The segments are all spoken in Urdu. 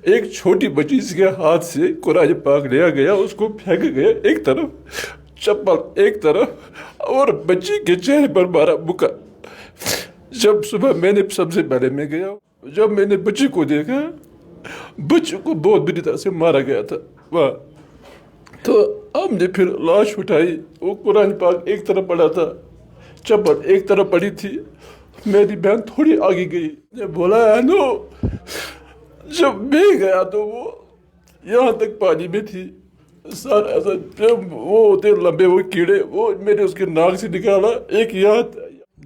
ایک چھوٹی بچی کے ہاتھ سے قرآن پاک لیا گیا, اس کو پھینکا گیا ایک طرف, چپل ایک طرف, اور بچی کے چہرے پر مارا مکہ. جب صبح میں نے سب سے پہلے میں گیا, جب میں نے بچی کو دیکھا, بچی کو بہت بری طرح سے مارا گیا تھا وہاں. تو ہم نے پھر لاش اٹھائی, وہ قرآن پاک ایک طرف پڑا تھا, چپل ایک طرف پڑی تھی. میری بہن تھوڑی آگے گئی, نے بولا نو, جب میں گیا تو وہ یہاں تک پانی میں تھی. سارا ایسا وہ ہوتے لمبے وہ کیڑے, وہ میں نے اس کے ناک سے نکالا, ایک یاد.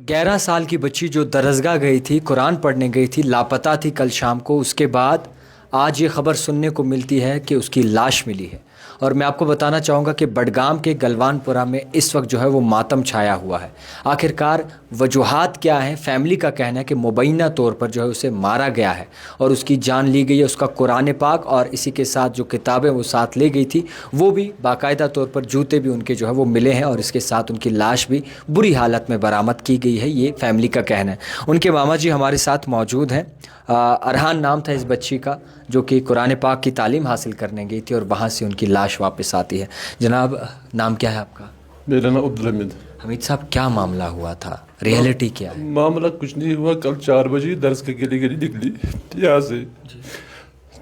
11 سال کی بچی جو درسگاہ گئی تھی, قرآن پڑھنے گئی تھی, لاپتہ تھی کل شام کو. اس کے بعد آج یہ خبر سننے کو ملتی ہے کہ اس کی لاش ملی ہے. اور میں آپ کو بتانا چاہوں گا کہ بڈگام کے گلوان پورہ میں اس وقت جو ہے وہ ماتم چھایا ہوا ہے. آخرکار وجوہات کیا ہیں؟ فیملی کا کہنا ہے کہ مبینہ طور پر جو ہے اسے مارا گیا ہے اور اس کی جان لی گئی ہے. اس کا قرآن پاک اور اسی کے ساتھ جو کتابیں وہ ساتھ لے گئی تھی, وہ بھی باقاعدہ طور پر جوتے بھی ان کے جو ہے وہ ملے ہیں, اور اس کے ساتھ ان کی لاش بھی بری حالت میں برآمد کی گئی ہے. یہ فیملی کا کہنا ہے. ان کے ماما جی ہمارے ساتھ موجود ہیں. ارحان نام تھا اس بچی کا, جو کہ قرآن پاک کی تعلیم حاصل کرنے گئی تھی اور وہاں سے ان کی لاش واپس آتی ہے. جناب نام کیا ہے آپ کا؟ میرا نام عبدالحمید. حمید صاحب, کیا معاملہ ہوا تھا؟ ریئلٹی کیا ہے؟ معاملہ کچھ نہیں ہوا. کل 4 بجے درس کے لیے نکلی یہاں سے,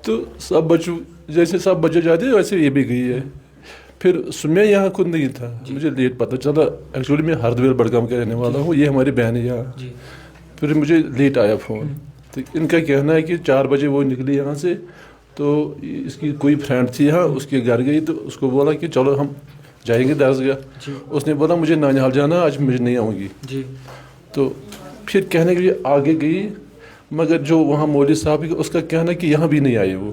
تو سب بچوں جیسے سب بچے جاتے ہیں ویسے یہ بھی گئی ہے. پھر میں یہاں خود نہیں تھا, مجھے لیٹ پتہ چلا. ایکچولی میں ہردویر بڈگام کا رہنے والا ہوں, یہ ہماری بہن ہے یہاں. پھر مجھے لیٹ آیا فون. تو ان کا کہنا ہے کہ 4 بجے وہ نکلی یہاں سے, تو اس کی کوئی فرینڈ تھی یہاں, اس کے گھر گئی, تو اس کو بولا کہ چلو ہم جائیں گے درسگاہ. اس نے بولا مجھے نانیہال جانا, آج مجھے نہیں آؤں گی. تو پھر کہنے کے لیے آگے گئی, مگر جو وہاں مولوی صاحب ہے اس کا کہنا ہے کہ یہاں بھی نہیں آئے وہ.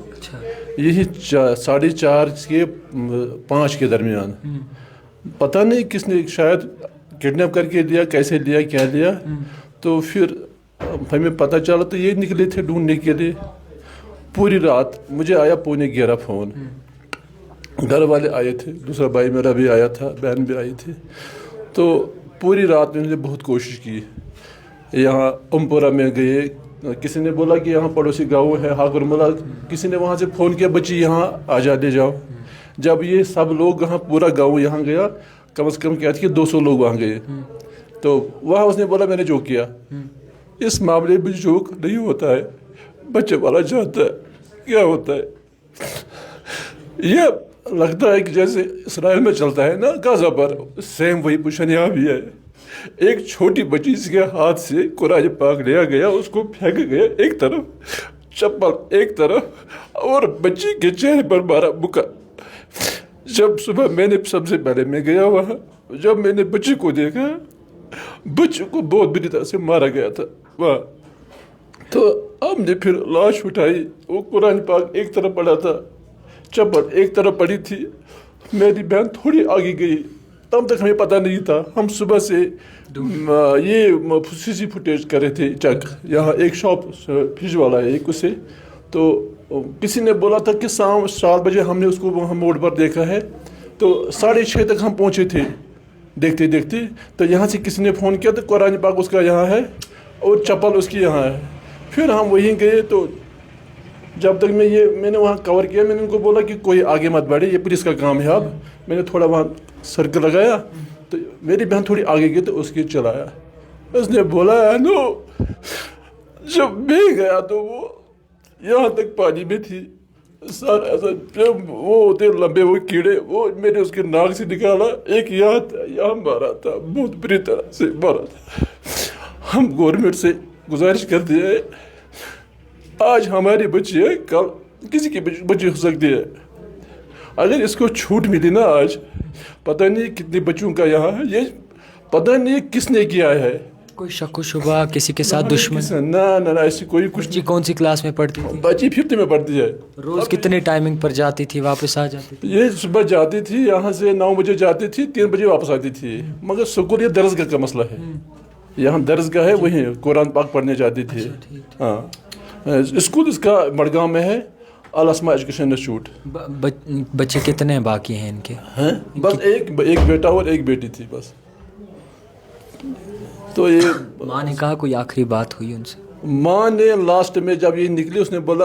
یہی 4:30 کے 5 کے درمیان. پتہ نہیں کس نے, شاید کڈنیپ کر کے لیا, کیسے لیا, کیا لیا. تو پھر ہمیں پتہ چلا تو یہ نکلے تھے ڈھونڈنے کے لیے. پوری رات مجھے آیا 11:45 فون. گھر والے آئے تھے, دوسرا بھائی میرا بھی آیا تھا, بہن بھی آئی تھی. تو پوری رات میں نے بہت کوشش کی. یہاں امپورہ میں گئے, کسی نے بولا کہ یہاں پڑوسی گاؤں ہے ہاکر ملا, کسی نے وہاں سے فون کیا بچی یہاں آ جا لے جاؤ. جب یہ سب لوگ وہاں پورا گاؤں یہاں گیا, کم از کم کیا تھی کہ 200 لوگ وہاں گئے. تو وہاں اس نے بولا میں نے جو کیا. اس معاملے میں جوک نہیں ہوتا ہے, بچے والا جانتا ہے کیا ہوتا ہے. یہ لگتا ہے کہ جیسے اسرائیل میں چلتا ہے نا غزہ پر, سیم وہی پوزیشن یہاں بھی ہے. ایک چھوٹی بچی کے ہاتھ سے قرآن پاک لیا گیا, اس کو پھینکا گیا ایک طرف, چپل ایک طرف, اور بچی کے چہرے پر مارا مکہ. جب صبح میں نے سب سے پہلے میں گیا وہاں, جب میں نے بچی کو دیکھا, بچی کو بہت بری طرح سے مارا گیا تھا وہاں. تو ہم نے پھر لاش اٹھائی, وہ قرآن پاک ایک طرف پڑا تھا, چپل ایک طرف پڑی تھی. میری بہن تھوڑی آگے گئی, تب تک ہمیں پتہ نہیں تھا. ہم صبح سے یہ CC فوٹیج کر رہے تھے چیک. یہاں ایک شاپ فریج والا ہے ایک, اسے تو کسی نے بولا تھا کہ 7 بجے ہم نے اس کو وہاں موڑ پر دیکھا ہے. تو 6:30 تک ہم پہنچے تھے دیکھتے دیکھتے. تو یہاں سے کسی نے فون کیا تو قرآن پاک اس کا یہاں ہے اور چپل اس کی یہاں ہے. پھر ہم وہیں گئے. تو جب تک میں نے وہاں کور کیا, میں نے ان کو بولا کہ کوئی آگے مت بڑھے, یہ پولیس کا کام ہے. اب میں نے تھوڑا وہاں سرکل لگایا, تو میری بہن تھوڑی آگے گئی تو اس کی چلایا. اس نے بولا نو, جب میں گیا تو وہ یہاں تک پانی میں تھی. سارا ایسا وہ ہوتے لمبے وہ کیڑے, وہ میں نے اس کے ناک سے نکالا, ایک یاد یہاں مارا تھا, بہت بری طرح سے مارا تھا. ہم گورنمنٹ سے گزارش کرتے ہیں, آج ہماری بچی ہے, کل کسی کی بچی ہو سکتی ہے. اگر اس کو چھوٹ ملی نا آج, پتہ نہیں کتنے بچوں کا یہاں ہے, یہ پتہ نہیں کس نے کیا ہے. کوئی شک و شبہ کسی کے ساتھ دشمن؟ نہ ایسی کوئی کچھ. بچی کون سی کلاس میں پڑھتی تھی؟ بچی 5th میں پڑھتی ہے. روز کتنی ٹائمنگ پر جاتی تھی, واپس آ جاتی تھی؟ یہ صبح جاتی تھی, یہاں سے 9 بجے جاتی تھی, 3 بجے واپس آتی تھی. مگر سکول یہ درسگاہ کا مسئلہ ہے, یہاں درسگاہ ہے, وہیں قرآن پاک پڑھنے جاتی تھی. ہاں, اسکول اس کا بڈگام میں ہے, الاسما ایجوکیشن انسٹیٹیوٹ. بچے کتنے باقی ہیں ان کے؟ بس ایک بیٹا اور ایک بیٹی تھی بس. تو یہ ماں نے کہا کوئی آخری بات ہوئی ان سے؟ ماں نے لاسٹ میں جب یہ نکلی, اس نے بولا